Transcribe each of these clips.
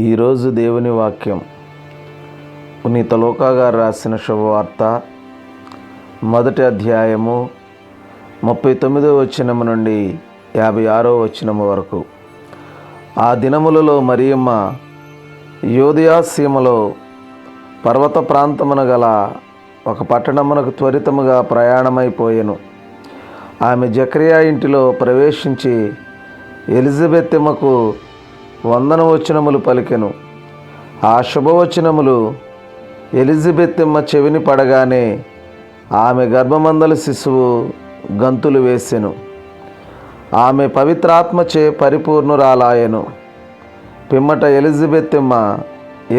ఈరోజు దేవుని వాక్యం పునీత లూకా గారు రాసిన శుభవార్త 1వ అధ్యాయము 39వ వచనము నుండి 56వ వచనము వరకు. ఆ దినములలో మరియమ్మ యూదయ సీమలో పర్వత ప్రాంతమున గల ఒక పట్టణమునకు త్వరితముగా ప్రయాణమైపోయెను. ఆమె జకరియా ఇంటిలో ప్రవేశించి ఎలిజబెత్తెమ్మకు వందనవచనములు పలికెను. ఆ శుభవచనములు ఎలిజబెత్తెమ్మ చెవిని పడగానే ఆమె గర్భమందల శిశువు గంతులు వేసెను. ఆమె పవిత్రాత్మచే పరిపూర్ణురాలాయెను. పిమ్మట ఎలిజబెత్తెమ్మ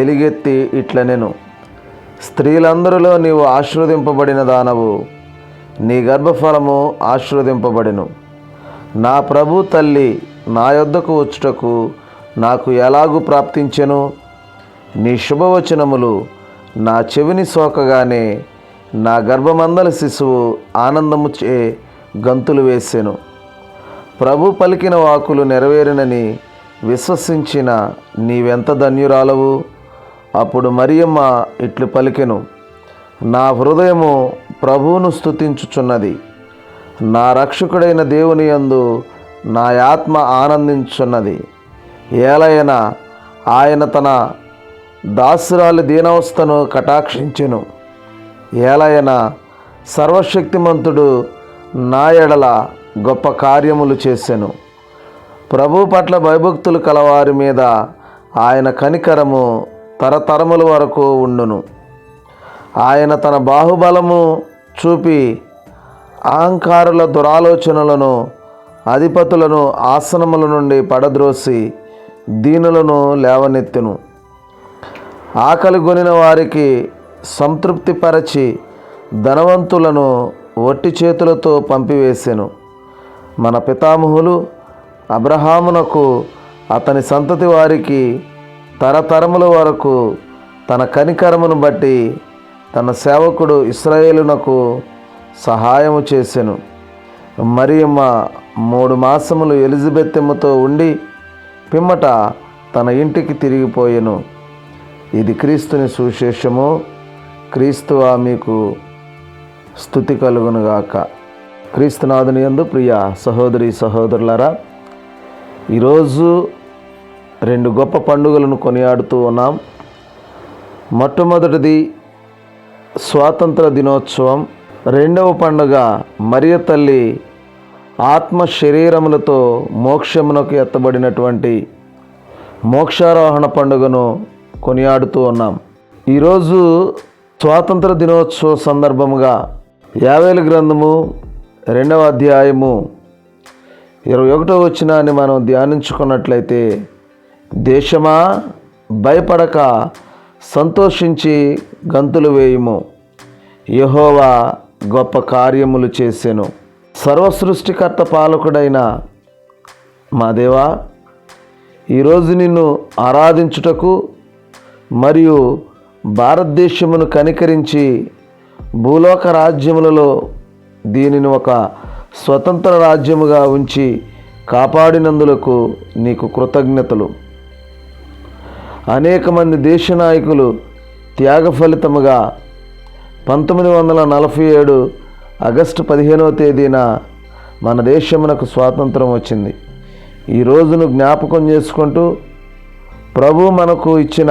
ఎలుగెత్తి ఇట్లనెను, స్త్రీలందరిలో నీవు ఆశీర్వదింపబడిన దానవు, నీ గర్భఫలము ఆశీర్వదింపబడెను. నా ప్రభు తల్లి నా యొద్దకు వచ్చుటకు నాకు ఎలాగూ ప్రాప్తించెను? నీ శుభవచనములు నా చెవిని సోకగానే నా గర్భమందల శిశువు ఆనందము చే గంతులు వేసెను. ప్రభు పలికిన వాక్కులు నెరవేరినని విశ్వసించిన నీవెంత ధన్యురాలవు. అప్పుడు మరియమ్మ ఇట్లు పలికెను, నా హృదయము ప్రభువును స్తుతించుచున్నది, నా రక్షకుడైన దేవుని యందు నా ఆత్మ ఆనందించున్నది. ఏలయనా ఆయన తన దాసురాలి దీనావస్థను కటాక్షించెను. ఏలయనా సర్వశక్తిమంతుడు నా ఎడల గొప్ప కార్యములు చేసెను. ప్రభు పట్ల భయభక్తులు కలవారి మీద ఆయన కనికరము తరతరముల వరకు ఉండును. ఆయన తన బాహుబలము చూపి అహంకారుల దురాలోచనలను అధిపతులను ఆసనముల నుండి పడద్రోసి దీనులను లేవనెత్తెను. ఆకలిగొనిన వారికి సంతృప్తిపరచి ధనవంతులను ఒట్టి చేతులతో పంపివేసెను. మన పితామహులు అబ్రహామునకు అతని సంతతి వారికి తరతరముల వరకు తన కనికరమును బట్టి తన సేవకుడు ఇశ్రాయేలునకు సహాయము చేసెను. మరియమ్మ 3 మాసములు ఎలిజబెత్తెమ్మతో ఉండి పిమ్మట తన ఇంటికి తిరిగిపోయెను. ఇది క్రీస్తుని సువిశేషము. క్రీస్తువా మీకు స్తుతి కలుగునుగాక. క్రీస్తునాథుని యందు ప్రియ సహోదరి సహోదరులారా, ఈరోజు 2 గొప్ప పండుగలను కొనియాడుతూ ఉన్నాం. మొట్టమొదటిది స్వాతంత్ర దినోత్సవం. 2వ పండుగ మరియ తల్లి ఆత్మ శరీరములతో మోక్షమునకు ఎత్తబడినటువంటి మోక్షారోహణ పండుగను కొనియాడుతూ ఉన్నాం. ఈరోజు స్వాతంత్ర దినోత్సవ సందర్భముగా యావేలు గ్రంథము 2వ అధ్యాయము 21వ వచనాన్ని మనం ధ్యానించుకున్నట్లయితే, దేశమా భయపడక సంతోషించి గంతులు వేయుము, యెహోవా గొప్ప కార్యములు చేసెను. సర్వసృష్టికర్త పాలకుడైన మా దేవా, ఈరోజు నిన్ను ఆరాధించుటకు మరియు భారతదేశమును కనికరించి భూలోక రాజ్యములలో దీనిని ఒక స్వతంత్ర రాజ్యముగా ఉంచి కాపాడినందులకు నీకు కృతజ్ఞతలు. అనేక మంది దేశ నాయకులు త్యాగ ఫలితముగా 1947 ఆగస్టు 15వ తేదీన మన దేశమునకు స్వాతంత్రం వచ్చింది. ఈ రోజును జ్ఞాపకం చేసుకుంటూ ప్రభు మనకు ఇచ్చిన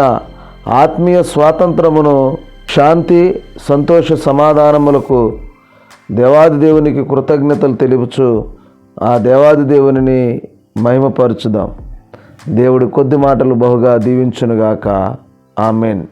ఆత్మీయ స్వాతంత్రమును, శాంతి సంతోష సమాధానములకు దేవాది దేవునికి కృతజ్ఞతలు తెలుపుచు ఆ దేవాది దేవునిని మహిమపరచుదాం. దేవుడి కొద్ది మాటలు బహుగా దీవించునుగాక. ఆమెన్.